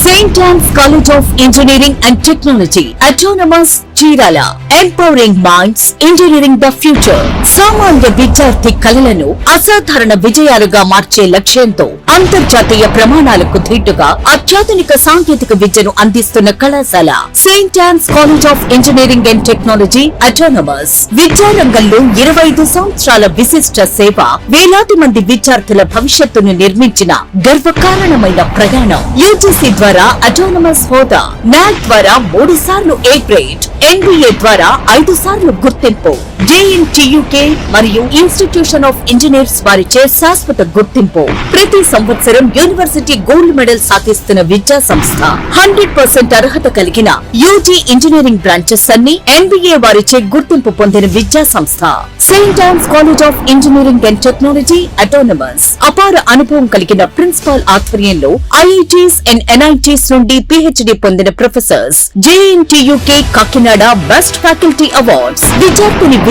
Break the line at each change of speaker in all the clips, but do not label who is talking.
St. Anne's College of Engineering and Technology, Autonomous Chirala, Empowering Minds, Engineering the Future. సామాన్య విద్యార్థి కలలను అసాధారణ విజయాలుగా మార్చే లక్ష్యంతో అంతర్జాతీయ ప్రమాణాలకు ధీటుగా అత్యాధునిక సాంకేతిక విద్యను అందిస్తున్న కళాశాల Saint yawns college of Engineering and Technology autonomous. విద్యారంగంలో 25 సంవత్సరాల విశిష్ట సేవ, వేలాది మంది విద్యార్థుల భవిష్యత్తును నిర్మించిన గర్వకారణమైన ప్రయాణం. యూజీసీ ద్వారా అటానమస్ హోదా, నాక్ ద్వారా 3 సార్లు ఏ గ్రేడ్, NBA ద్వారా 5 సార్లు గుర్తింపు, JNTUK మరియు ఇన్స్టిట్యూషన్ ఆఫ్ ఇంజనీర్స్ వారిచే శాశ్వత గుర్తింపు. ప్రతి సంవత్సరం యూనివర్సిటీ గోల్డ్ మెడల్ సాధిస్తున్న విద్యా సంస్థ. 100% అర్హత కలిగిన యూజీ ఇంజనీరింగ్ బ్రాంచెస్ అన్ని NBA వారిచే గుర్తింపు పొందిన విద్యా సంస్థ Saint Ann's College of Engineering and Technology autonomous. అపార అనుభవం కలిగిన ప్రిన్సిపాల్ ఆధ్వర్యంలో IITs అండ్ NITs నుండి PhD పొందిన professors. JNTUK Kakinada best faculty awards.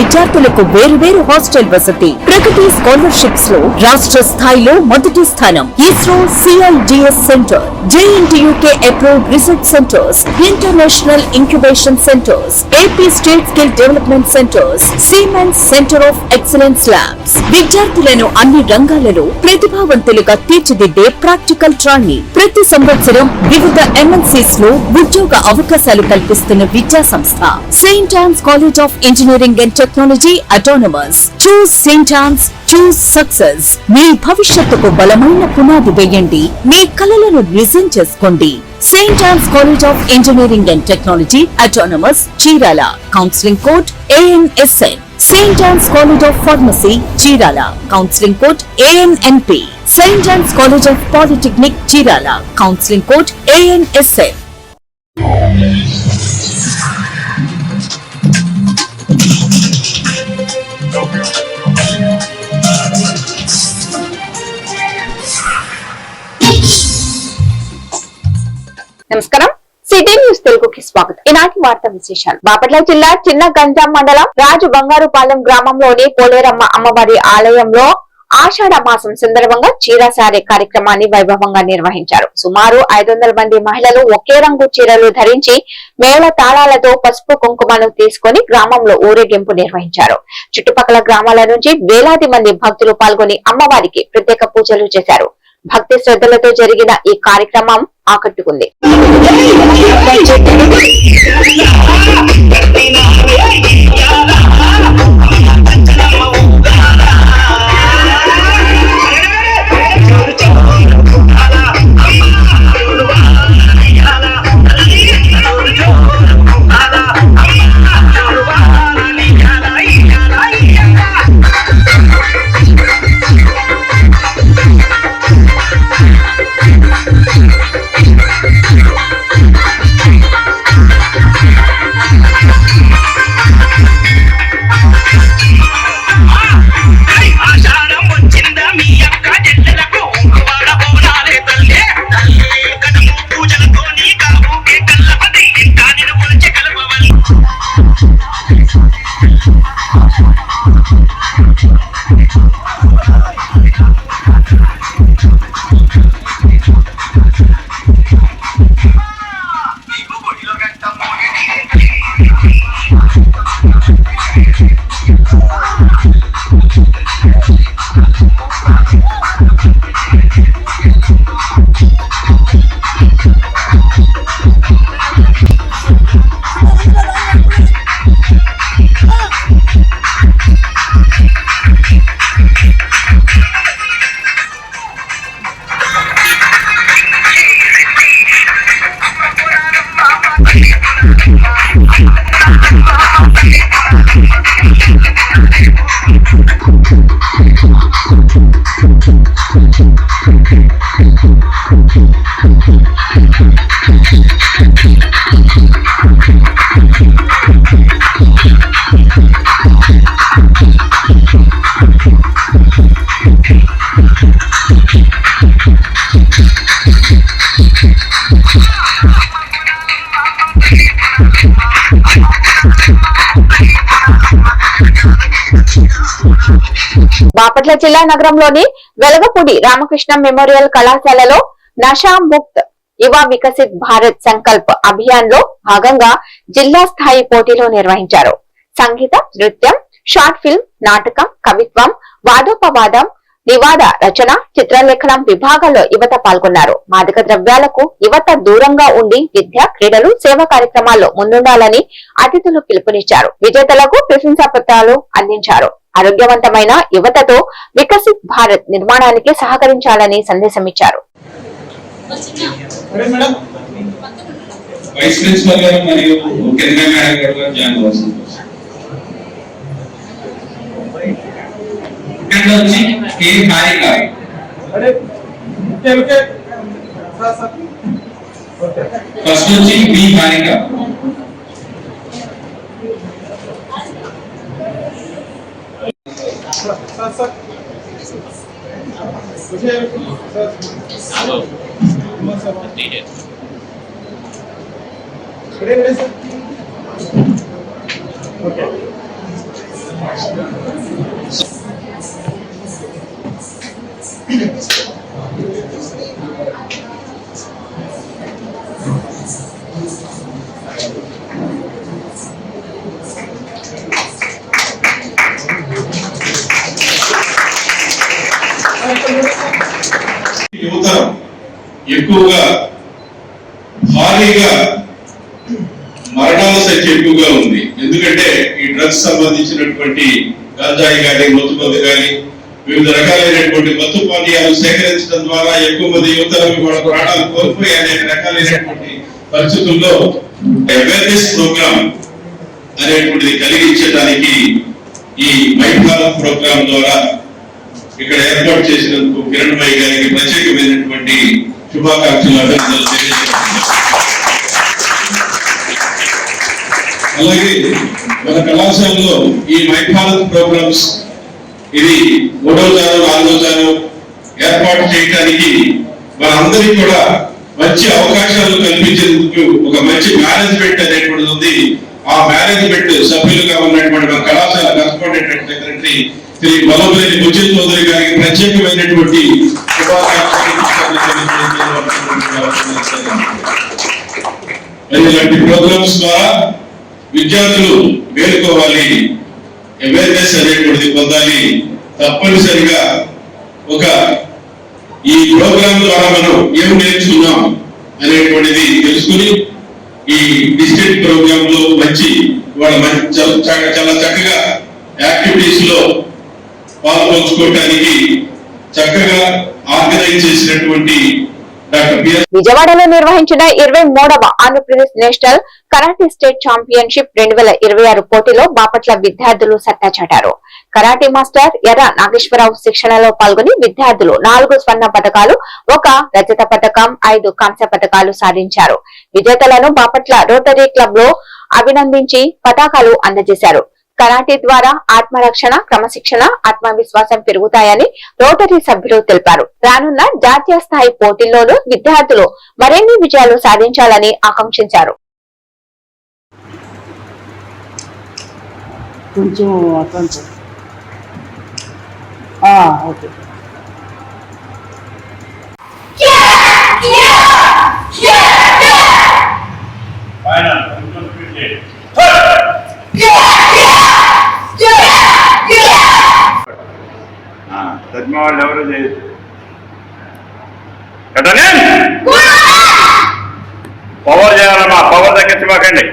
విద్యార్థులకు వేరు హాస్టల్ వసతి. ప్రగతి స్కాలర్షిప్స్ లో రాష్ట్ర స్థాయిలో మొదటి స్థానం. ISRO CIGS centre, JNTUK approved research centres, international incubation centres, AP state skill development centres, siemens centre of excellence labs. విద్యార్థులను అన్ని రంగాలలో ప్రతిభావంతులుగా తీర్చిదిద్దే ప్రాక్టికల్ ట్రైనింగ్. ప్రతి సంవత్సరం వివిధ MNCs లో ఉద్యోగ అవకాశాలు కల్పిస్తున్న విద్యా సంస్థ Saint Ann's College of Engineering and Technology Autonomous. Choose Saint Ann's, choose success. మీ భవిష్యత్తుకు బలమైన పునాది వేయండి. మీ కలలను నిజం చేసుకోండి. Saint Ann's College of Engineering and Technology Autonomous, Chirala. Counselling code ANSN. Saint Ann's College of Pharmacy, Chirala. Counselling code ANNP. Saint Ann's College of Polytechnic, Chirala. Counselling code ANSN.
నమస్కారం, సిటీ న్యూస్ తెలుగుకి స్వాగతం. ఈనాటి వార్తా విశేషాలు. బాపట్ల జిల్లా చిన్న గంజాం మండలం రాజు బంగారుపాలెం గ్రామంలోని పోలేరమ్మ అమ్మవారి ఆలయంలో ఆషాఢ మాసం సందర్భంగా చీరసారే కార్యక్రమాన్ని వైభవంగా నిర్వహించారు. సుమారు 500 మంది మహిళలు ఒకే రంగు చీరలు ధరించి మేళ తాళాలతో పసుపు కుంకుమను తీసుకుని గ్రామంలో ఊరేగింపు నిర్వహించారు. చుట్టుపక్కల గ్రామాల నుంచి వేలాది మంది భక్తులు పాల్గొని అమ్మవారికి ప్రత్యేక పూజలు చేశారు. భక్తి శ్రద్ధలతో జరిగిన ఈ కార్యక్రమం ఆకట్టుకుంది. బాపట్ల జిల్లా నగరంలోని వెలగపూడి రామకృష్ణ మెమోరియల్ కళాశాలలో నషా ముక్త్ యువ వికసిత్ భారత్ సంకల్ప్ అభియాన్ లో భాగంగా జిల్లా స్థాయి పోటీలు నిర్వహించారు. సంగీతం, నృత్యం, షార్ట్ ఫిల్మ్, నాటకం, కవిత్వం, వాదోపవాదం, నివాద రచన, చిత్రలేఖనం విభాగాల్లో యువత పాల్గొన్నారు. మాదక ద్రవ్యాలకు యువత దూరంగా ఉండి విద్య, క్రీడలు, సేవా కార్యక్రమాల్లో ముందుండాలని అతిథులు పిలుపునిచ్చారు. విజేతలకు ప్రశంసా పత్రాలు అందించారు. ఆరోగ్యవంతమైన యువతతో వికసిత్ భారత్ నిర్మాణానికి సహకరించాలని సందేశమిచ్చారు.
ఫస్ట్ వచ్చి బి హారిక, యువత ఎక్కువగా భారీగా మరణాల సంఖ్య ఎక్కువగా ఉంది. ఎందుకంటే ఈ డ్రగ్స్ సంబంధించినటువంటి గంజాయి కానీ, మత్తుమందు కానీ, వివిధ రకాలైనటువంటి మత్తు పానీయాలు సేకరించడం ద్వారా ఎక్కువ మంది యువతలకు వాళ్ళ ప్రాణాలు కోల్పోయి అనేక రకాలైనటువంటి పరిస్థితుల్లో అవేర్నెస్ ప్రోగ్రామ్ అనేటువంటిది కలిగించడానికి ఈ మై భారత్ ప్రోగ్రామ్ ద్వారా ఇక్కడ ఏర్పాటు చేసినందుకు కిరణ్ భాయ్ గారికి ప్రత్యేకమైనటువంటి శుభాకాంక్షలు, అభినందనలు తెలియజేస్తున్నాను. అలాగే మన కళాశాలలో ఈ మై భారత్ ప్రోగ్రామ్స్ ఇది 3వ తరం 4వ తరం ఏర్పాటు చేయడానికి మనందరికీ కూడా మంచి అవకాశాలు కల్పించేందుకు ఒక మంచి మేనేజ్మెంట్ అనేటువంటిది ఉంది. ఆ మేనేజ్మెంట్ సభ్యులుగా ఉన్నటువంటి మన కళాశాల కరస్పాండెంట్ సెక్రటరీ శ్రీ వల్లభనేని ముచ్చిల్ చౌదరి గారికి ప్రత్యేకమైనటువంటి ఇలాంటి ప్రోగ్రామ్స్ ద్వారా విద్యార్థులు మేలుకోవాలి, అవేర్నెస్ అనేటువంటిది పొందాలి. తప్పనిసరిగా ఒక ఈ ప్రోగ్రామ్ ద్వారా మనం ఏం నేర్చుకున్నాం అనేటువంటిది తెలుసుకుని ఈ డిస్ట్రిక్ట్ ప్రోగ్రామ్ లో మంచి వాళ్ళ చాలా చక్కగా యాక్టివిటీస్ లో పాల్పంచుకోవడానికి చక్కగా ఆర్గనైజ్ చేసినటువంటి
విజయవాడలో నిర్వహించిన 23వ Andhra Pradesh national karate state championship 2026 పోటీలో బాపట్ల విద్యార్థులు సత్తా చాటారు. కరాటే మాస్టర్ ఎర్ర నాగేశ్వరరావు శిక్షణలో పాల్గొని విద్యార్థులు 4 స్వర్ణ పతకాలు, 1 రజత పతకం, 5 కాంస్య పతకాలు సాధించారు. విజేతలను బాపట్ల రోటరీ క్లబ్ లో అభినందించి పతాకాలు అందజేశారు. కరాటే ద్వారా ఆత్మరక్షణ, క్రమశిక్షణ, ఆత్మవిశ్వాసం పెరుగుతాయని రోటరీ సభ్యులు తెలిపారు. రానున్న జాతీయ స్థాయి పోటీల్లోనూ విద్యార్థులు మరిన్ని విజయాలు సాధించాలని ఆకాంక్షించారు.
వాళ్ళు ఎవరు చేయొచ్చు. పవర్ చేయాలమ్మా, పవర్ తగ్గించమాకండి.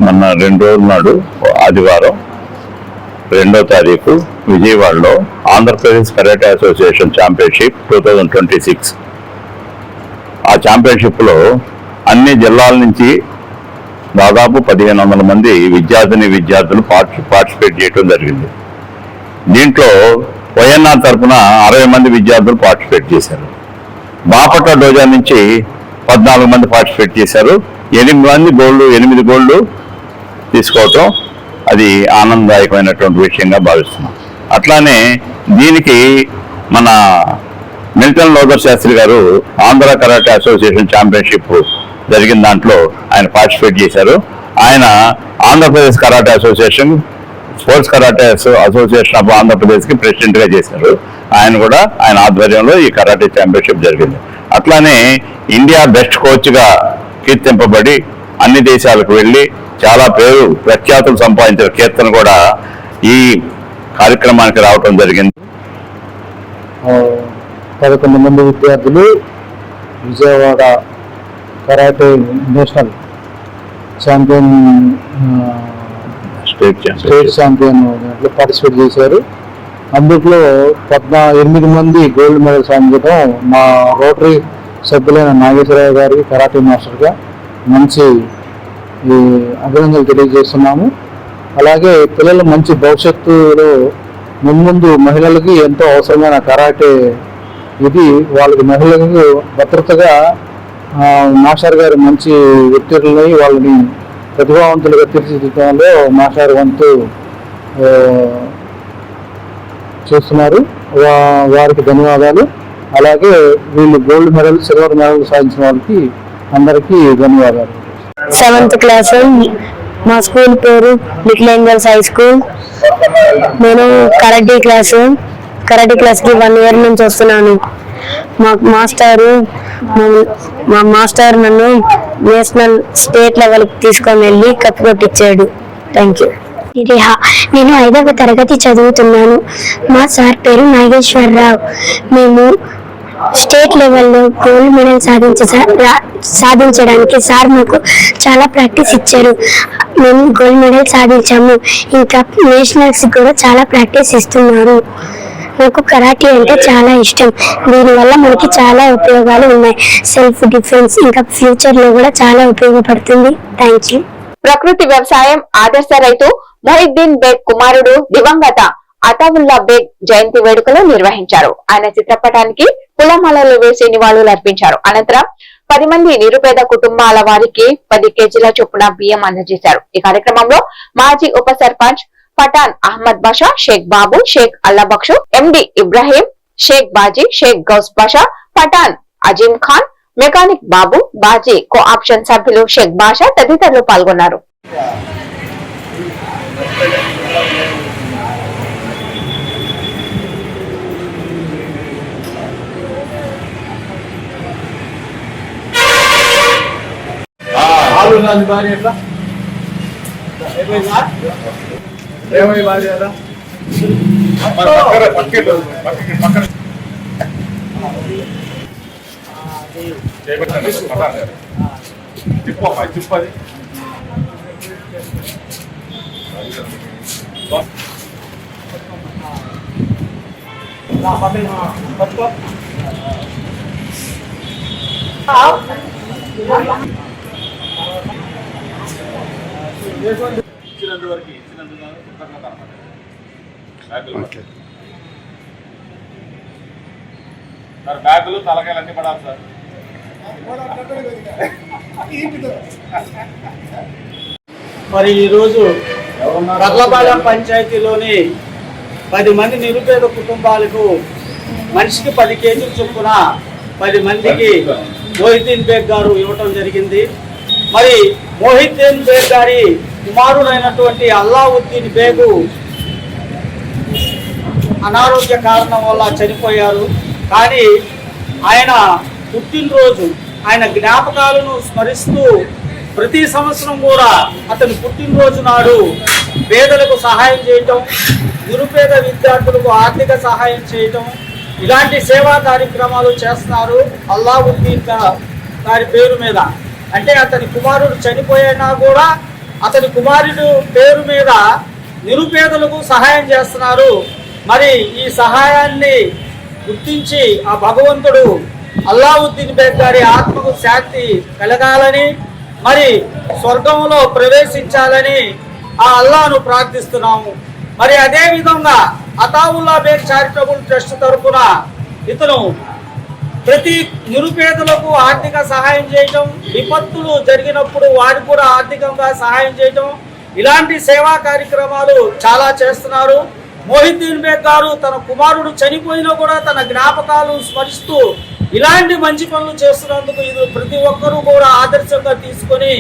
మొన్న 2 రోజుల నాడు ఆదివారం 2వ తారీఖు విజయవాడలో ఆంధ్రప్రదేశ్ కరాటే అసోసియేషన్ ఛాంపియన్షిప్ 2026 ఆ ఛాంపియన్షిప్లో అన్ని జిల్లాల నుంచి దాదాపు 1500 మంది విద్యార్థులు పార్టిసిపేట్ చేయడం జరిగింది. దీంట్లో వైఎన్ఆర్ తరఫున 60 మంది విద్యార్థులు పార్టిసిపేట్ చేశారు. బాపట్ల డోజా నుంచి 14 మంది పార్టిసిపేట్ చేశారు. 8 గోల్డ్ తీసుకోవటం అది ఆనందదాయకమైనటువంటి విషయంగా భావిస్తున్నాం. అట్లానే దీనికి మన మిల్టన్ లోదర్ శాస్త్రి గారు ఆంధ్ర కరాటే అసోసియేషన్ ఛాంపియన్షిప్ జరిగిన దాంట్లో ఆయన పార్టిసిపేట్ చేశారు. ఆయన Andhra Pradesh karate association sports karate association of ఆంధ్రప్రదేశ్కి ప్రెసిడెంట్గా చేశారు. ఆయన ఆధ్వర్యంలో ఈ కరాటే ఛాంపియన్షిప్ జరిగింది. అట్లానే ఇండియా బెస్ట్ కోచ్గా కీర్తింపబడి అన్ని దేశాలకు వెళ్ళి చాలా ప్రఖ్యాతులు సంపాదించిన కీర్తన కూడా ఈ కార్యక్రమానికి రావటం జరిగింది.
11 మంది విద్యార్థులు Vijayawada karate national champion state champion దాంట్లో పార్టిసిపేట్ చేశారు. అందులో 8 మంది గోల్డ్ మెడల్ సాధించడం మా రోటరీ సభ్యులైన నాగేశ్వరరావు గారికి కరాటే మాస్టర్గా మంచి అభినందనలు తెలియజేస్తున్నాము. అలాగే పిల్లలు మంచి భవిష్యత్తులో ముందు మహిళలకి ఎంతో అవసరమైన కరాటే ఇది వాళ్ళకి మహిళలకు భద్రతగా మాస్టర్ గారు మంచి వ్యక్తులని వాళ్ళని ప్రతిభావంతులుగా తీర్చిదిద్దడంలో మాస్టర్ వంతు చేస్తున్నారు. వారికి ధన్యవాదాలు. అలాగే వీళ్ళు గోల్డ్ మెడల్ సిల్వర్ మెడల్ సాధించిన వాళ్ళకి అందరికీ ధన్యవాదాలు.
7th క్లాస్, మా స్కూల్ పేరు లిటిల్ ఏంజల్స్ హై స్కూల్. నేను కరాటే క్లాస్కి 1 year నుంచి వస్తున్నాను. మా మాస్టర్ నన్ను నేషనల్ స్టేట్ లెవెల్కి తీసుకొని వెళ్ళి కప్ కొట్టించాడు. Thank you.
నేను 5వ తరగతి చదువుతున్నాను. మా సార్ పేరు నాగేశ్వరరావు. మేము స్టేట్ లెవెల్లో గోల్డ్ మెడల్ సాధించడానికి సార్ మాకు చాలా ప్రాక్టీస్ ఇచ్చారు. మేము గోల్డ్ మెడల్ సాధించాము. ఇంకా నేషనల్స్ కూడా చాలా ప్రాక్టీస్ ఇస్తున్నారు. నాకు కరాటే అంటే చాలా ఇష్టం. దీనివల్ల మనకి చాలా ఉపయోగాలు ఉన్నాయి. సెల్ఫ్ డిఫెన్స్, ఇంకా ఫ్యూచర్ లో కూడా చాలా ఉపయోగపడుతుంది. Thank you.
ప్రకృతి వ్యవసాయం ఆదర్శ రైతు మొహిద్దీన్ బేగ్ కుమారుడు దివంగత అతావుల్లా బేగ్ జయంతి వేడుకలు నిర్వహించారు. ఆయన చిత్రపటానికి పూలమాలలు వేసి నివాళులు అర్పించారు. అనంతరం 10 మంది నిరుపేద కుటుంబాల వారికి 10 kg చొప్పున బియ్యం అందజేశారు. ఈ కార్యక్రమంలో మాజీ ఉప సర్పంచ్ పఠాన్ అహ్మద్ బాషా, షేక్ బాబు, షేక్ అల్లాబక్షు, ఎండి ఇబ్రాహీం, షేక్ బాజీ, షేక్ గౌస్ బాషా, పఠాన్ అజీం ఖాన్, మెకానిక్ బాబు, బాజీ కో ఆప్షన్ సభ్యులు షేక్ బాషా తదితరులు పాల్గొన్నారు.
బ్యాగులు తలకాయలు అన్ని పడాలి సార్.
మరి ఈరోజు పర్లపాలెం పంచాయతీలోని 10 మంది నిరుపేద కుటుంబాలకు మనిషికి 10 kg చొప్పున 10 మందికి మొహిద్దీన్ బేగ్ గారు ఇవ్వటం జరిగింది. మరి మొహిద్దీన్ బేగ్ గారి కుమారుడైనటువంటి అల్లావుద్దీన్ బేగు అనారోగ్య కారణం వల్ల చనిపోయారు. కానీ ఆయన పుట్టినరోజు, ఆయన జ్ఞాపకాలను స్మరిస్తూ ప్రతి సంవత్సరం కూడా అతని పుట్టినరోజు నాడు పేదలకు సహాయం చేయటం, నిరుపేద విద్యార్థులకు ఆర్థిక సహాయం చేయటం, ఇలాంటి సేవా కార్యక్రమాలు చేస్తున్నారు అల్లావుద్దీన్ గారి పేరు మీద. అంటే అతని కుమారుడు చనిపోయినా కూడా అతని కుమారుడు పేరు మీద నిరుపేదలకు సహాయం చేస్తున్నారు. మరి ఈ సహాయాన్ని గుర్తించి ఆ భగవంతుడు అల్లావుద్దీన్ బేగ్ గారి ఆత్మకు శాంతి కలగాలని, మరి స్వర్గంలో ప్రవేశించాలని ఆ అల్లాను ప్రార్థిస్తున్నాము. మరి అదే విధంగా అతావుల్లా బేగ్ చారిటబుల్ ట్రస్ట్ తరఫున ఇతను ప్రతి నిరుపేదలకు ఆర్థిక సహాయం చేయటం, విపత్తులు జరిగినప్పుడు వారికి కూడా ఆర్థికంగా సహాయం చేయటం, ఇలాంటి సేవా కార్యక్రమాలు చాలా చేస్తున్నారు. మొహిద్దీన్ బేగ్ గారు తన కుమారుడు చనిపోయినా కూడా తన జ్ఞాపకాలు స్మరిస్తూ ఇలాంటి మంచి పనులు చేస్తున్నందుకు ఇది ప్రతి ఒక్కరూ కూడా ఆదర్శంగా తీసుకొని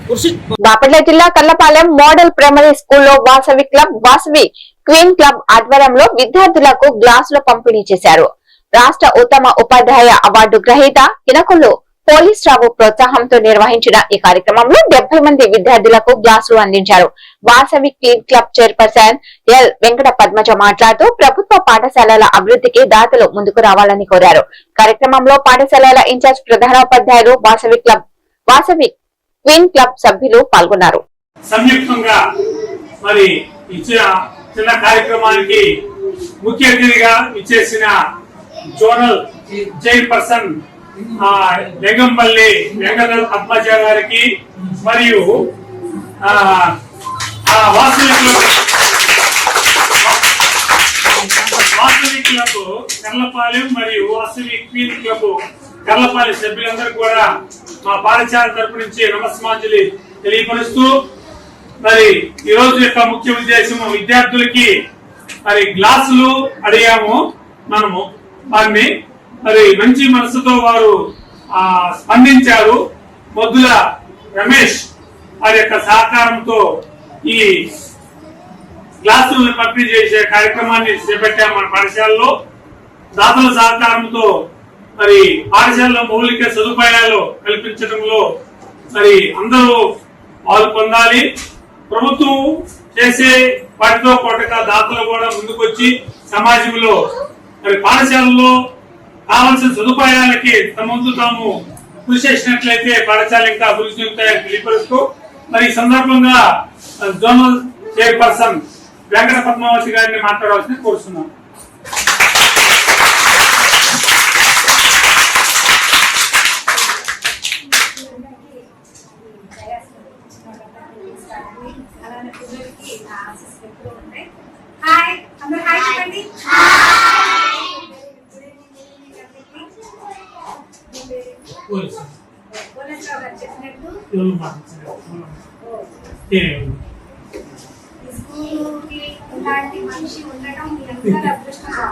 కృషి.
బాపట్ల జిల్లా కల్లపాలెం మోడల్ ప్రైమరీ స్కూల్లో Vasavi club, Vasavi queen club ఆధ్వర్యంలో విద్యార్థులకు గ్లాసులు పంపిణీ చేశారు. రాష్ట్ర ఉత్తమ ఉపాధ్యాయ అవార్డు గ్రహీత కినకొల్లు పోలీస్ రావు ప్రోత్సాహంతో నిర్వహించిన ఈ కార్యక్రమంలో 70 మంది విద్యార్థులకు గ్లాసులు అందించారు. Vasavi clean club chairperson L Venkata Padmaja మాట్లాడుతూ ప్రభుత్వ పాఠశాలల అభివృద్ధికి దాతలు ముందుకు రావాలని కోరారు. కార్యక్రమంలో పాఠశాలల ఇన్ఛార్జ్ ప్రధానోపాధ్యాయులు, వాసవి క్వీన్ క్లబ్ సభ్యులు పాల్గొన్నారు.
సంయుక్తంగా మరి ఇచ్చిన చిన్న కార్యక్రమానికి ముఖ్య అతిథిగా ఇచ్చేసిన జోనల్ చైర్పర్సన్ లెంగంపల్లి వెంకట పద్మజ గారికి మరియు వాసవి క్లబ్ కర్లపాలెం మరియు వాసవి క్వీన్ క్లబ్ కర్లపాలెం సభ్యులందరూ కూడా మా పాఠశాల తరపు నుంచి నమస్మాంజలి తెలియపరుస్తూ మరి ఈ రోజు యొక్క ముఖ్య ఉద్దేశం విద్యార్థులకి మరి గ్లాసులు అడిగాము. మనము వారిని మరి మంచి మనసుతో వారు స్పందించారు. మొద్దుల రమేష్ వారి యొక్క సహకారంతో ఈ గ్లాసులను పంపిణీ చేసే కార్యక్రమాన్ని చేపట్టాము. మన పాఠశాలలో దాతల సహకారంతో మరి పాఠశాలలో మౌలిక సదుపాయాలు కల్పించడంలో మరి అందరూ పాలు పొందాలి. ప్రభుత్వం చేసే వాటితో పాటుగా దాతలు కూడా ముందుకొచ్చి సమాజంలో మరి పాఠశాలలో కావాల్సిన సదుపాయాలకి తమంతు తాము కృషి చేసినట్లయితే పాఠశాల ఇంకా అభివృద్ధి చెందుతాయని తెలియపరుస్తూ మరి ఈ సందర్భంగా జోనల్ చైర్పర్సన్ వెంకట పద్మావతి గారిని మాట్లాడవలసింది కోరుతున్నాను.
ఇలాంటి మనిషి ఉండటం మీ అందరి అదృష్టంగా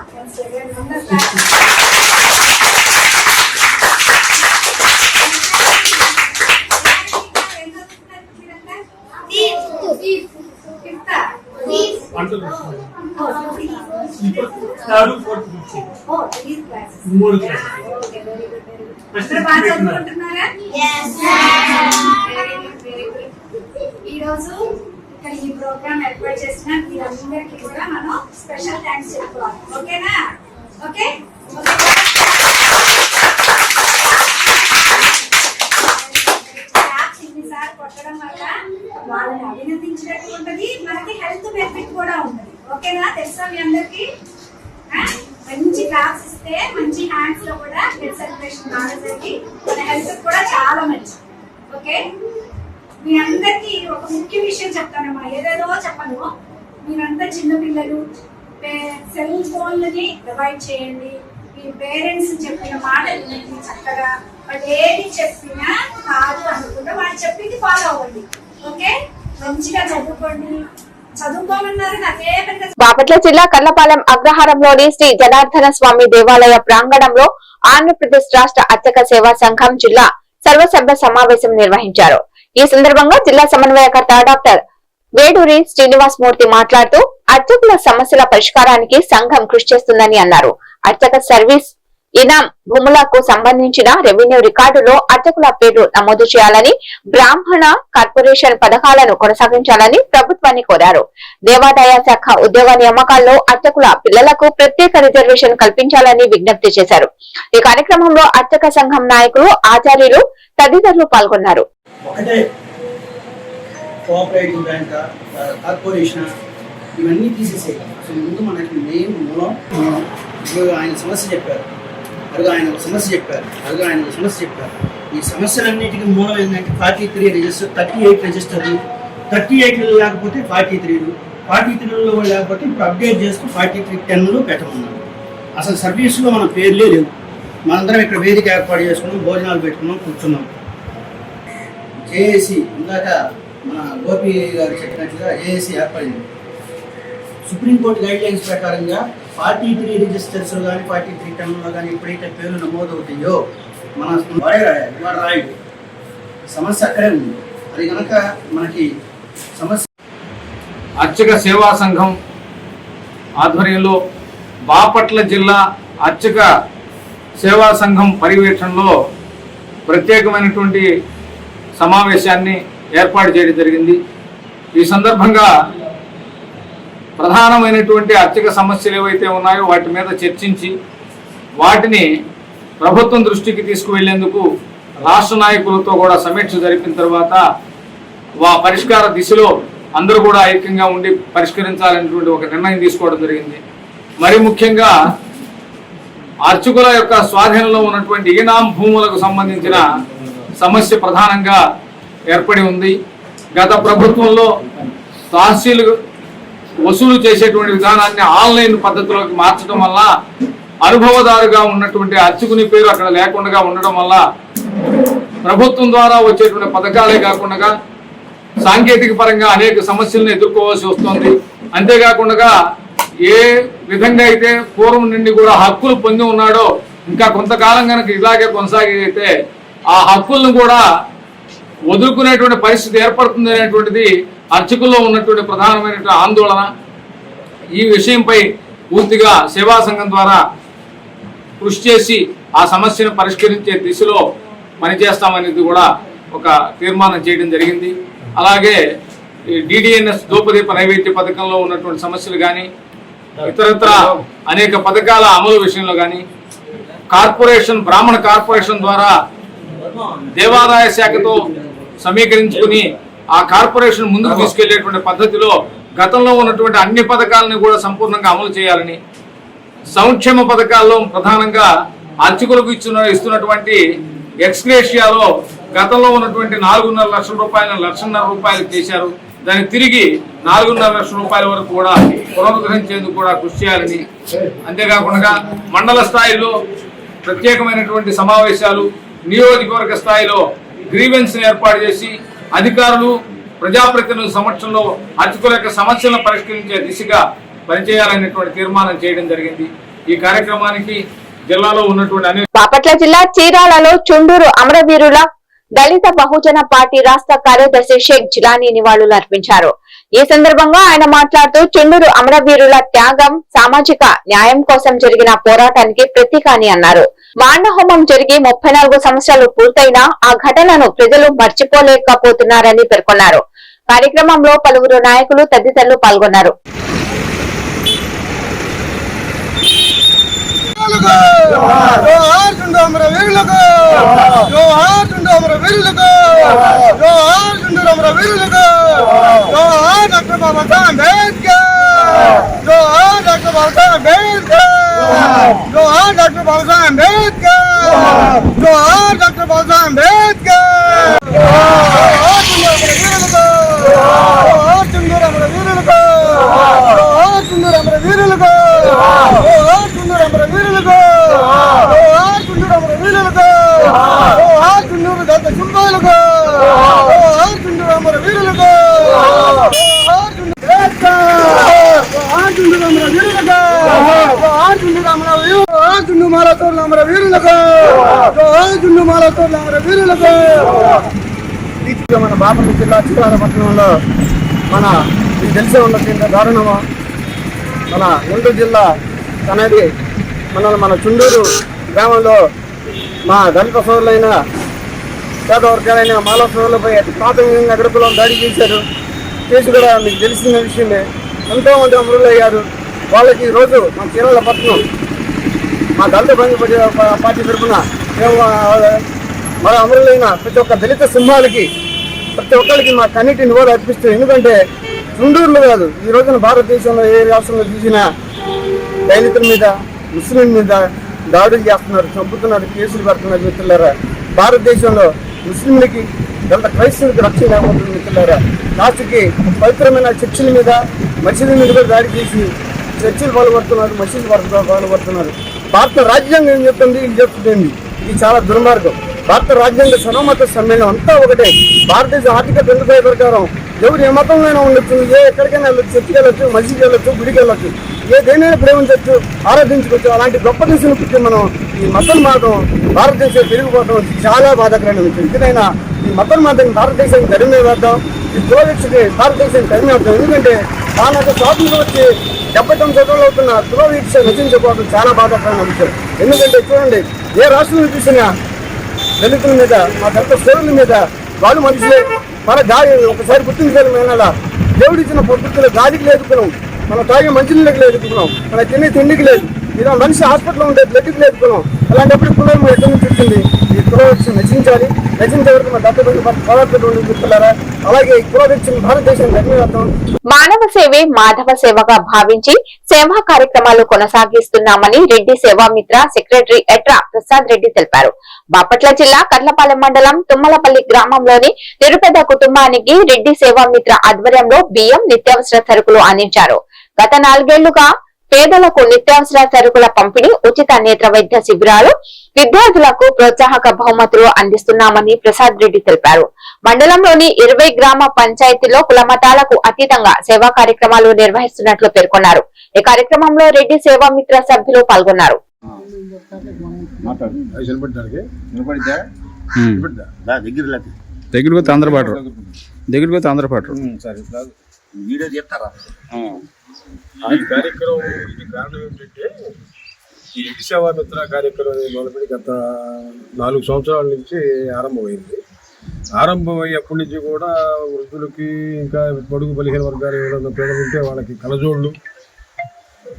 ఈ రోజు ఇక్కడ ఈ ప్రోగ్రామ్ ఏర్పాటు చేసిన మీరందరికీ కూడా మనం స్పెషల్ థ్యాంక్స్ చెప్పుకోవాలి. ఓకేనా? ఓకే, ఇన్నిసార్లు కొట్టడం వల్ల వాళ్ళని అభినందించినట్టు ఉంటది, మనకి హెల్త్ బెనిఫిట్ కూడా ఉంటది. ఓకేనా? తెలుసా మీ అందరికి? మంచి క్లాప్స్ ఇస్తే మంచి హ్యాండ్స్ లో కూడా బ్లడ్ సర్క్యులేషన్ బాగా జరిగి మన హెల్త్ కూడా చాలా మంచిది. ఓకే, మీ అందరికి ఒక ముఖ్య విషయం చెప్తానమ్మా, ఏదేదో చెప్పను. మీరంతా చిన్నపిల్లలు, సెల్ ఫోన్లని అవాయిడ్ చేయండి. మీ పేరెంట్స్ చెప్పిన మాటలు చక్కగా వాళ్ళు ఏది చెప్పినా కాదు అనుకుంటే వాళ్ళు చెప్పింది ఫాలో అవ్వండి. ఓకే, మంచిగా చదువుకోండి.
బాపట్ల జిల్లా కల్లపాలెం అగ్రహారంలోని శ్రీ జనార్దన స్వామి దేవాలయ ప్రాంగణంలో ఆంధ్రప్రదేశ్ రాష్ట్ర అర్చక సేవా సంఘం జిల్లా సర్వసభ్య సమావేశం నిర్వహించారు. ఈ సందర్భంగా జిల్లా సమన్వయకర్త డాక్టర్ వేడూరి శ్రీనివాస్ మూర్తి మాట్లాడుతూ అర్చకుల సమస్యల పరిష్కారానికి సంఘం కృషి చేస్తుందని అన్నారు. అర్చక సర్వీస్ ఇనాం భూములకు సంబంధించిన రెవెన్యూ రికార్డులో అర్చకుల పేరు నమోదు చేయాలని, బ్రాహ్మణ కార్పొరేషన్ పథకాలను కొనసాగించాలని ప్రభుత్వాన్ని కోరారు. దేవాదాయ శాఖ ఉద్యోగ నియామకాల్లో అర్చకుల పిల్లలకు ప్రత్యేక రిజర్వేషన్ కల్పించాలని విజ్ఞప్తి చేశారు. ఈ కార్యక్రమంలో అర్చక సంఘం నాయకులు, ఆచార్యులు తదితరులు పాల్గొన్నారు.
ఇవన్నీ తీసేసేయాలి. అసలు ముందు మనకి మెయిన్ మూలం ఆయన సమస్య చెప్పారు, ఆయన సమస్య చెప్పారు. ఈ సమస్యలన్నిటికీ మూలం ఏంటంటే 43 రిజిస్టర్, 38 రిజిస్టర్లు, 38 లేకపోతే 43లు, 43లో లేకపోతే ఇప్పుడు అప్డేట్ చేస్తూ 4310లో పెట్టమన్నారు. అసలు సర్వీస్లో మన పేర్లే లేవు. మనందరం ఇక్కడ వేదిక ఏర్పాటు చేసుకున్నాం, భోజనాలు పెట్టుకున్నాం, కూర్చున్నాం. జేఏసీ ఇందాక మన గోపి గారు చెప్పినట్టుగా జేఏసీ ఏర్పడింది. సుప్రీంకోర్టు గైడ్ లైన్స్ ప్రకారంగా 43 రిజిస్టర్స్ కానీ 43 టర్మ్లో కానీ ఎప్పుడైతే పేర్లు నమోదవుతాయో మన వాడే రాయాలి, వాడు రాయుడు. సమస్య అక్కడే ఉంది. అది కనుక మనకి సమస్య.
అర్చక సేవా సంఘం ఆధ్వర్యంలో బాపట్ల జిల్లా అర్చక సేవా సంఘం పర్యవేక్షణలో ప్రత్యేకమైనటువంటి సమావేశాన్ని ఏర్పాటు చేయడం జరిగింది. ఈ సందర్భంగా ప్రధానమైనటువంటి అర్చక సమస్యలు ఏవైతే ఉన్నాయో వాటి మీద చర్చించి వాటిని ప్రభుత్వం దృష్టికి తీసుకువెళ్లేందుకు రాష్ట్ర నాయకులతో కూడా సమీక్ష జరిపిన తర్వాత పరిష్కార దిశలో అందరూ కూడా ఐక్యంగా ఉండి పరిష్కరించాలనేటువంటి ఒక నిర్ణయం తీసుకోవడం జరిగింది. మరి ముఖ్యంగా అర్చకుల యొక్క స్వాధీనంలో ఉన్నటువంటి ఈనాం భూములకు సంబంధించిన సమస్య ప్రధానంగా ఏర్పడి ఉంది. గత ప్రభుత్వంలో తహసీలు వసూలు చేసేటువంటి విధానాన్ని ఆన్లైన్ పద్ధతిలోకి మార్చడం వల్ల అనుభవదారుగా ఉన్నటువంటి అర్చకుని పేరు అక్కడ లేకుండా ఉండడం వల్ల ప్రభుత్వం ద్వారా వచ్చేటువంటి పథకాలే కాకుండా సాంకేతిక పరంగా అనేక సమస్యలను ఎదుర్కోవాల్సి వస్తుంది. అంతేకాకుండా ఏ విధంగా అయితే పూర్వం నుండి కూడా హక్కులు పొంది ఉన్నాడో ఇంకా కొంతకాలం కనుక ఇలాగే కొనసాగితే ఆ హక్కులను కూడా వదులుకునేటువంటి పరిస్థితి ఏర్పడుతుంది అనేటువంటిది అర్చకుల్లో ఉన్నటువంటి ప్రధానమైనటువంటి ఆందోళన. ఈ విషయంపై పూర్తిగా సేవా సంఘం ద్వారా కృషి చేసి ఆ సమస్యను పరిష్కరించే దిశలో పనిచేస్తామనేది కూడా ఒక తీర్మానం చేయడం జరిగింది. అలాగే DDNS దోపదీప నైవేద్య పథకంలో ఉన్నటువంటి సమస్యలు కానీ ఇతరత్ర అనేక పథకాల అమలు విషయంలో కానీ బ్రాహ్మణ కార్పొరేషన్ ద్వారా దేవాదాయ శాఖతో సమీకరించుకుని ఆ కార్పొరేషన్ ముందుకు తీసుకెళ్లేటువంటి పద్ధతిలో గతంలో ఉన్నటువంటి అన్ని పథకాలను కూడా సంపూర్ణంగా అమలు చేయాలని, సంక్షేమ పథకాల్లో ప్రధానంగా అర్చకులకు ఇస్తున్నటువంటి ఎక్స్గ్రేషియాలో గతంలో ఉన్నటువంటి 4.5 లక్షల రూపాయలను 1.5 లక్షలు చేశారు. దాన్ని తిరిగి 4.5 లక్షల రూపాయల వరకు కూడా పునరుద్ధరించేందుకు కూడా కృషి చేయాలని, అంతేకాకుండా మండల స్థాయిలో ప్రత్యేకమైనటువంటి సమావేశాలు, నియోజకవర్గ స్థాయిలో గ్రీవెన్స్ ఏర్పాటు చేసి అధికారులు ప్రజాప్రతినిధుల సమక్షంలో అర్చకుల యొక్క సమస్యలను పరిష్కరించే దిశగా పనిచేయాలనేటువంటి తీర్మానం చేయడం జరిగింది. ఈ కార్యక్రమానికి జిల్లాలో ఉన్నటువంటి
బాపట్ల జిల్లా చీరాలలో చుండూరు అమరవీరుల దళిత బహుజన పార్టీ రాష్ట్ర కార్యదర్శి షేక్ జిలానీ నివాళులు అర్పించారు. ఈ సందర్భంగా ఆయన మాట్లాడుతూ చుండూరు అమరవీరుల త్యాగం సామాజిక న్యాయం కోసం జరిగిన పోరాటానికి ప్రతీక అని అన్నారు. మారణహోమం జరిగి 34 సంవత్సరాలు పూర్తయినా ఆ ఘటనను ప్రజలు మర్చిపోలేకపోతున్నారని పేర్కొన్నారు. కార్యక్రమంలో పలువురు నాయకులు తదితరులు పాల్గొన్నారు.
మన బాపట్ల జిల్లా చీరాల పట్టణంలో మీకు తెలిసే ఉన్నటువంటి దారుణము మన గుంటూరు జిల్లా అనేది మన చుండూరు గ్రామంలో మా దళిత సోదరులైన పేద వర్గాలైన మానవ సోదరులపై అతి ప్రాథమికంగా గడుపులో దాడి చేశారు. కేసు కూడా మీకు తెలిసిన విషయమే. ఎంతోమంది అమరులు అయ్యారు. వాళ్ళకి ఈరోజు మా చీరాల పట్టణం మా దళిత బంధు పార్టీ తరఫున మేము మా అమరులైన ప్రతి ఒక్క దళిత సింహాలకి ప్రతి ఒక్కరికి మా కన్నీటి నివాళులు అర్పిస్తాం. ఎందుకంటే చుండూరులో కాదు, ఈ రోజున భారతదేశంలో ఏ రాష్ట్రంలో చూసినా దళితుల మీద ముస్లిం మీద దాడులు చేస్తున్నారు, చంపుతున్నారు, కేసులు పెడుతున్నారు. మిత్రులారా, భారతదేశంలో ముస్లింలకి దళిత క్రైస్తవులకి రక్షణ లేకపోతుంది. మిత్రులారా, లాస్ట్కి పవిత్రమైన చర్చిల మీద మసీదుల మీద కూడా దాడి చేసి చర్చిలు పాల్పడుతున్నారు, మసీదులు పాల్పడుతున్నారు. భారత రాజ్యాంగం ఏం చెప్తుంది, ఇది చెప్తుంది. ఇది చాలా దుర్మార్గం. భారత రాజ్యాంగ సర్వమత సమ్మేళనం అంతా ఒకటే. భారతదేశ ఆర్టికల్ 25 ప్రకారం ఎవరు ఏ మతంలోనే ఉండొచ్చు, ఎక్కడికైనా వెళ్ళొచ్చు, చర్చికి వెళ్ళొచ్చు, మసీదుకి వెళ్ళొచ్చు, గుడికి వెళ్ళొచ్చు, ఏదైనా ప్రేమించవచ్చు, ఆరాధించుకోవచ్చు. అలాంటి గొప్ప దేశం పుట్టి మనం ఈ మతం మాత్రం భారతదేశం పెరిగిపోవడం చాలా బాధాకరమైన విషయం. ఎందుకైనా ఈ మతం మాత్రం భారతదేశానికి తరిమే వేద్దాం, ఈ తులవీక్షకి భారతదేశానికి తరిమే వేద్దాం. ఎందుకంటే దాని స్వాతంత్రం వచ్చి 79 సంవత్సరాలు అవుతున్న తులవీక్ష నశించకపోవడం చాలా బాధాకరమైన విషయం. ఎందుకంటే చూడండి, ఏ రాష్ట్రంలో చూసినా దళితుల మీద, మా దళిత సోదరుల మీద వాళ్ళు మనుషులే. మన గాలి ఒకసారి గుర్తించాలి. దేవుడు ఇచ్చిన ప్రకృతిలో గాలికి లేదుకున్నాం, మనం తాగే మంచినీళ్ళకి లేదుకున్నాం, మన తినే తిండికి లేదు, ఇలా మనిషి హాస్పిటల్లో ఉండే బ్లడ్కి లేదుకున్నాం. అలాంటప్పుడు కులం ఎక్కడి నుంచి వచ్చింది? ఈ కులవృక్షం నశించాలి. నశించే వరకు మా దత్తపడి గుర్తులారా. అలాగే ఈ కులవృక్షం భారతదేశం ధన్యవాదం.
మానవ సేవే మాధవ సేవగా భావించి సేవా కార్యక్రమాలు కొనసాగిస్తున్నామని రెడ్డి సేవామిత్ర సెక్రటరీ ఎట్రా ప్రసాద్ రెడ్డి తెలిపారు. బాపట్ల జిల్లా కర్లపాలెం మండలం తుమ్మలపల్లి గ్రామంలోని నిరుపేద కుటుంబానికి రెడ్డి సేవామిత్ర ఆధ్వర్యంలో బియ్యం, నిత్యావసర సరుకులు అందించారు. గత 4 ఏళ్లుగా పేదలకు నిత్యావసర సరుకుల పంపిణీ, ఉచిత నేత్ర వైద్య శిబిరాలు, విద్యార్థులకు ప్రోత్సాహక బహుమతులు అందిస్తున్నామని ప్రసాద్ రెడ్డి తెలిపారు. మండలంలోని 20 గ్రామ పంచాయతీలో కులమతాలకు అతీతంగా సేవా కార్యక్రమాలు నిర్వహిస్తున్నట్లు పేర్కొన్నారు. ఈ కార్యక్రమంలో రెడ్డి సేవామిత్ర సభ్యులు పాల్గొన్నారు.
ఈ కార్యక్రమం ఇది కారణం ఏంటంటే, ఈ రెడ్డి సేవామిత్ర కార్యక్రమం మొదలుపెట్టి గత 4 సంవత్సరాల నుంచి ఆరంభమైంది. ఆరంభమయ్యేప్పటి నుంచి కూడా వృద్ధులకి, ఇంకా పొడుగు బలహీన వర్గాలు ఎవరైనా పేదలు ఉంటే వాళ్ళకి కలజోళ్ళు,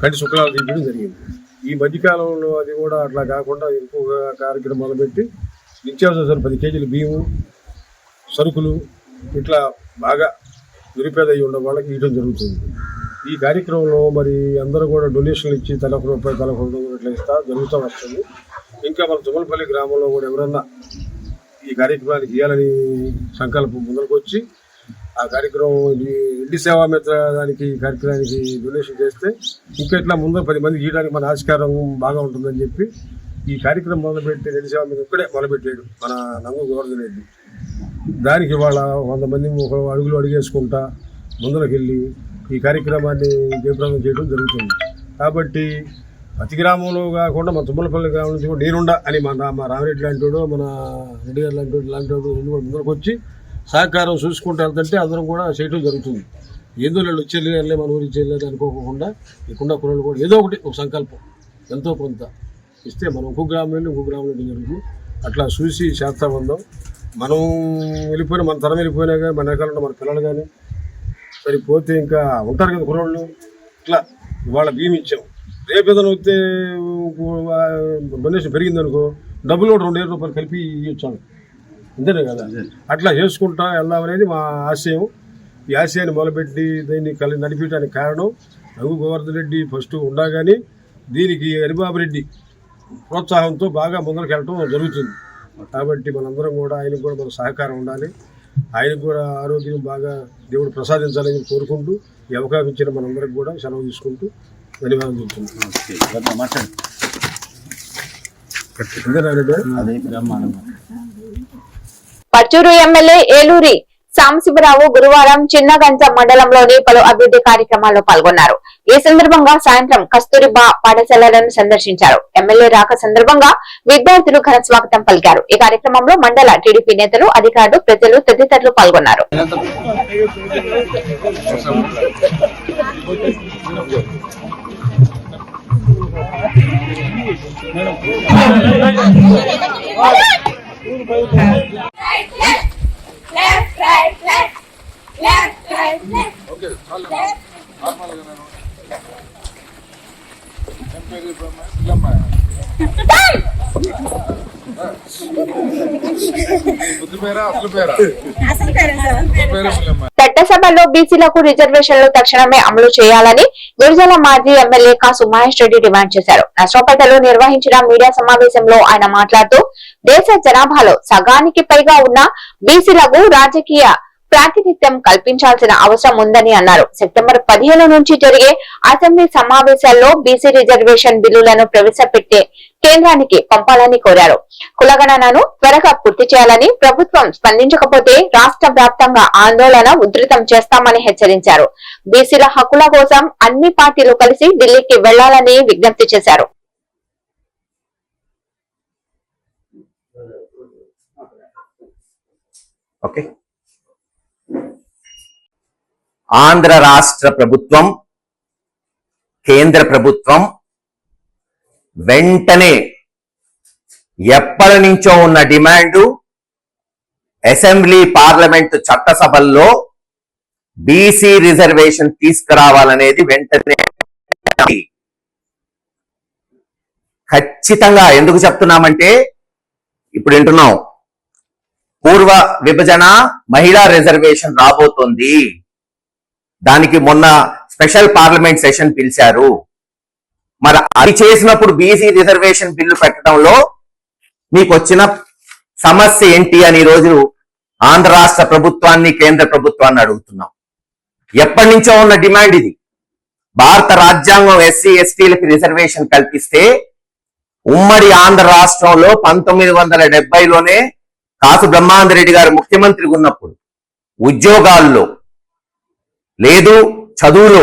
కంటి శుక్లాలు తీయడం జరిగింది. ఈ మధ్యకాలంలో అది కూడా అట్లా కాకుండా ఇంకొక కార్యక్రమం మొదలుపెట్టి నిత్యావసర 10 కేజీలు బియ్యము, సరుకులు ఇట్లా బాగా నిరుపేద అయ్యి ఉన్న వాళ్ళకి ఇవ్వడం జరుగుతుంది. ఈ కార్యక్రమంలో మరి అందరూ కూడా డొనేషన్లు ఇచ్చి తల రూపాయి, తల 200 ఇట్లా జరుగుతూ వస్తుంది. ఇంకా మన తుమ్మలపల్లి గ్రామంలో కూడా ఎవరన్నా ఈ కార్యక్రమానికి ఇవ్వాలని సంకల్పం ముందరకు వచ్చి ఆ కార్యక్రమం రెడ్డి సేవామిత్ర దానికి కార్యక్రమానికి డొనేషన్ చేస్తే ఇంకా ఇట్లా ముందు 10 మందికి ఇవ్వడానికి మన ఆస్కారం బాగా ఉంటుందని చెప్పి ఈ కార్యక్రమం మొదలుపెట్టి రెడ్డి సేవామిత్ర ఒక్కడే మొదలుపెట్టాడు మన నంగు గోవర్ధన్ రెడ్డి. దానికి వాళ్ళ 100 మంది అడుగులు అడిగేసుకుంటా ముందరకు వెళ్ళి ఈ కార్యక్రమాన్ని జయప్రదం చేయడం జరుగుతుంది. కాబట్టి ప్రతి గ్రామంలో కాకుండా మన తుమ్మలపల్లి గ్రామం నుంచి కూడా నేనుండా అని మా రామిరెడ్డి లాంటి, మన రెడ్డి గారు లాంటి ముందరకు వచ్చి సహకారం చూసుకుంటూ వెళ్తుంటే అందరం కూడా చేయడం జరుగుతుంది. ఏదో వాళ్ళు వచ్చేళ్ళే మన ఊరికి చేయలేదు అనుకోకుండా ఇకుండా కుర్రలు కూడా ఏదో ఒకటి ఒక సంకల్పం ఎంతో కొంత ఇస్తే మనం ఇంకో గ్రామం వెళ్ళి ఇంకో గ్రామం వెళ్ళి జరుగుతుంది. అట్లా చూసి చేస్తా ఉందాం. మనం వెళ్ళిపోయినా, మన తరం వెళ్ళిపోయినా కానీ మన రకాల మన పిల్లలు కానీ సరిపోతే ఇంకా ఉంటారు కదా కుర్రోళ్ళు. ఇట్లా ఇవాళ బియ్యం ఇచ్చాం, రేపు ఏదైనా వస్తే డొనేషన్ పెరిగిందనుకో డబ్బులు కూడా 2,000 రూపాయలు కలిపి ఇచ్చాను, అంతేనే కదా. అట్లా చేసుకుంటా వెళ్దామనేది మా ఆశయం. ఈ ఆశయాన్ని మొదలుపెట్టి దీన్ని నడిపించడానికి కారణం నంగు గోవర్ధన్ రెడ్డి ఫస్ట్ ఉండగానే దీనికి హరిబాబు రెడ్డి ప్రోత్సాహంతో బాగా ముందరకు వెళ్ళటం జరుగుతుంది. కాబట్టి మనందరం కూడా ఆయనకు కూడా మన సహకారం ఉండాలి. ఆయనకు కూడా ఆరోగ్యం బాగా దేవుడు ప్రసాదించాలని కోరుకుంటూ ఈ అవకాశం ఇచ్చిన మనందరికి కూడా సెలవు తీసుకుంటూ ధన్యవాదాలు చెప్తున్నాను.
పర్చూరు ఎమ్మెల్యే ఏలూరి సాంబశివరావు గురువారం చిన్నగంజ మండలంలోని పలు అభివృద్ధి కార్యక్రమాల్లో పాల్గొన్నారు. ఈ సందర్భంగా సాయంత్రం కస్తూరిబా పాఠశాలలను సందర్శించారు. ఎమ్మెల్యే రాక సందర్భంగా విద్యార్థులు ఘన స్వాగతం పలికారు. ఈ కార్యక్రమంలో మండల టీడీపీ నేతలు, అధికారులు, ప్రజలు తదితరులు పాల్గొన్నారు.
Left, right, left. Left, right, left. Okay, left.
చట్టసభలో బీసీలకు రిజర్వేషన్లు తక్షణమే అమలు చేయాలని గురిజాల మాజీ ఎమ్మెల్యే కాసు మహేష్ రెడ్డి డిమాండ్ చేశారు. నర్సరావుపేటలో నిర్వహించిన మీడియా సమావేశంలో ఆయన మాట్లాడుతూ దేశ జనాభాలో సగానికి పైగా ఉన్న బీసీలకు రాజకీయ ప్రాతినిధ్యం కల్పించాల్సిన అవసరం ఉందని అన్నారు. సెప్టెంబర్ 15 నుంచి జరిగే అసెంబ్లీ సమావేశాల్లో బీసీ రిజర్వేషన్ బిల్లులను ప్రవేశపెట్టే కేంద్రానికి పంపాలని కోరారు. కులగణనను త్వరగా పూర్తి చేయాలని, ప్రభుత్వం స్పందించకపోతే రాష్ట్ర వ్యాప్తంగా ఆందోళన ఉధృతం చేస్తామని హెచ్చరించారు. బీసీల హక్కుల కోసం అన్ని పార్టీలు కలిసి ఢిల్లీకి వెళ్లాలని విజ్ఞప్తి చేశారు.
ఆంధ్ర రాష్ట్ర ప్రభుత్వం, కేంద్ర ప్రభుత్వం వెంటనే ఎప్పటి నుంచో ఉన్న డిమాండు అసెంబ్లీ పార్లమెంటు చట్టసభల్లో బీసీ రిజర్వేషన్ తీసుకురావాలనేది వెంటనే ఖచ్చితంగా. ఎందుకు చెప్తున్నామంటే ఇప్పుడు వింటున్నాం, పూర్వ విభజన మహిళా రిజర్వేషన్ రాబోతోంది. దానికి మొన్న స్పెషల్ పార్లమెంట్ సెషన్ పిలిచారు. మరి అది చేసినప్పుడు బీసీ రిజర్వేషన్ బిల్లు పెట్టడంలో మీకు వచ్చిన సమస్య ఏంటి అని ఈరోజు ఆంధ్ర రాష్ట్ర ప్రభుత్వాన్ని, కేంద్ర ప్రభుత్వాన్ని అడుగుతున్నాం. ఎప్పటి నుంచో ఉన్న డిమాండ్ ఇది. భారత రాజ్యాంగం ఎస్సీ ఎస్టీలకి రిజర్వేషన్ కల్పిస్తే ఉమ్మడి ఆంధ్ర రాష్ట్రంలో 1970లోనే కాసు బ్రహ్మానందరెడ్డి గారు ముఖ్యమంత్రిగా ఉన్నప్పుడు ఉద్యోగాల్లో లేదు చదువులో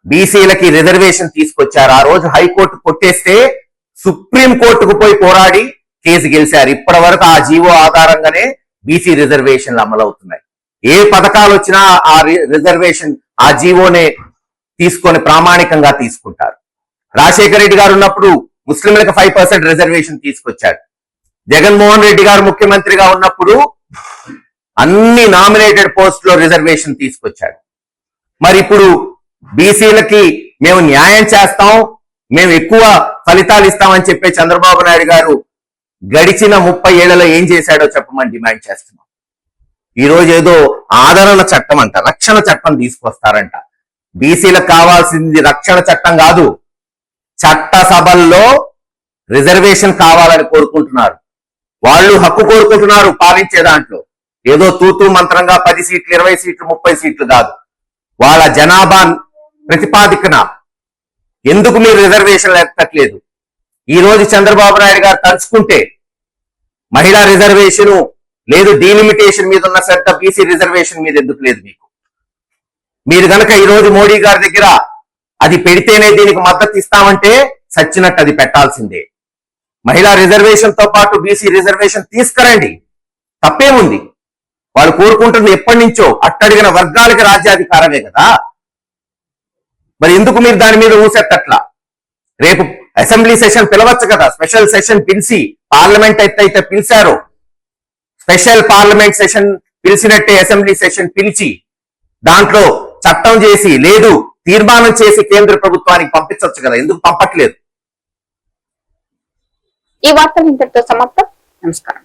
బీసీలకి రిజర్వేషన్ తీసుకొచ్చారు. ఆ రోజు హైకోర్టు కొట్టేస్తే సుప్రీం కోర్టుకు పోయి పోరాడి కేసు గెలిచారు. ఇప్పటి వరకు ఆ జీవో ఆధారంగానే బీసీ రిజర్వేషన్లు అమలవుతున్నాయి. ఏ పథకాలు వచ్చినా ఆ రిజర్వేషన్ ఆ జీవోనే తీసుకొని ప్రామాణికంగా తీసుకుంటారు. రాజశేఖర రెడ్డి గారు ఉన్నప్పుడు ముస్లింలకు 5% రిజర్వేషన్ తీసుకొచ్చారు. జగన్మోహన్ రెడ్డి గారు ముఖ్యమంత్రిగా ఉన్నప్పుడు అన్ని నామినేటెడ్ పోస్టులో రిజర్వేషన్ తీసుకొచ్చారు. మరి ఇప్పుడు బీసీలకి మేము న్యాయం చేస్తాం, మేము ఎక్కువ ఫలితాలు ఇస్తామని చెప్పే చంద్రబాబు నాయుడు గారు గడిచిన 30 ఏళ్లలో ఏం చేశాడో చెప్పమని డిమాండ్ చేస్తున్నాం. ఈ రోజు ఏదో ఆదరణ చట్టం అంట, రక్షణ చట్టం తీసుకొస్తారంట. బీసీలకు కావాల్సింది రక్షణ చట్టం కాదు, చట్టసభల్లో రిజర్వేషన్ కావాలని కోరుకుంటున్నారు. వాళ్ళు హక్కు కోరుకుంటున్నారు పాలించే దాంట్లో. ఏదో తూతూ మంత్రంగా 10 సీట్లు 20 సీట్లు 30 సీట్లు కాదు. వాళ్ళ జనాభా ప్రతిపాదికన ఎందుకు మీరు రిజర్వేషన్లు ఎత్తట్లేదు? ఈ రోజు చంద్రబాబు నాయుడు గారు తలుచుకుంటే మహిళా రిజర్వేషన్ లేదు, డీలిమిటేషన్ మీద ఉన్న శ్రద్ధ బీసీ రిజర్వేషన్ మీద ఎందుకు లేదు మీకు? మీరు గనక ఈ రోజు మోడీ గారి దగ్గర అది పెడితేనే దీనికి మద్దతు ఇస్తామంటే సచ్చినట్టు అది పెట్టాల్సిందే. మహిళా రిజర్వేషన్ తో పాటు బీసీ రిజర్వేషన్ తీసుకురండి, తప్పేముంది? వాళ్ళు కోరుకుంటుంది ఎప్పటి నుంచో అట్టడిగిన వర్గాలకి రాజ్యాధికారమే కదా. మరి ఎందుకు మీరు దాని మీద ఊసెత్తట్లా? రేపు అసెంబ్లీ సెషన్ పిలవచ్చు కదా, స్పెషల్ సెషన్ పిలిచి పార్లమెంట్ అయితే పిలిచారు, స్పెషల్ పార్లమెంట్ సెషన్ పిలిచినట్టే అసెంబ్లీ సెషన్ పిలిచి దాంట్లో చట్టం చేసి లేదు తీర్మానం చేసి కేంద్ర ప్రభుత్వానికి పంపించవచ్చు కదా, ఎందుకు పంపట్లేదు?
ఈ వార్తలు ఇంతటితో సమాప్తం. నమస్కారం.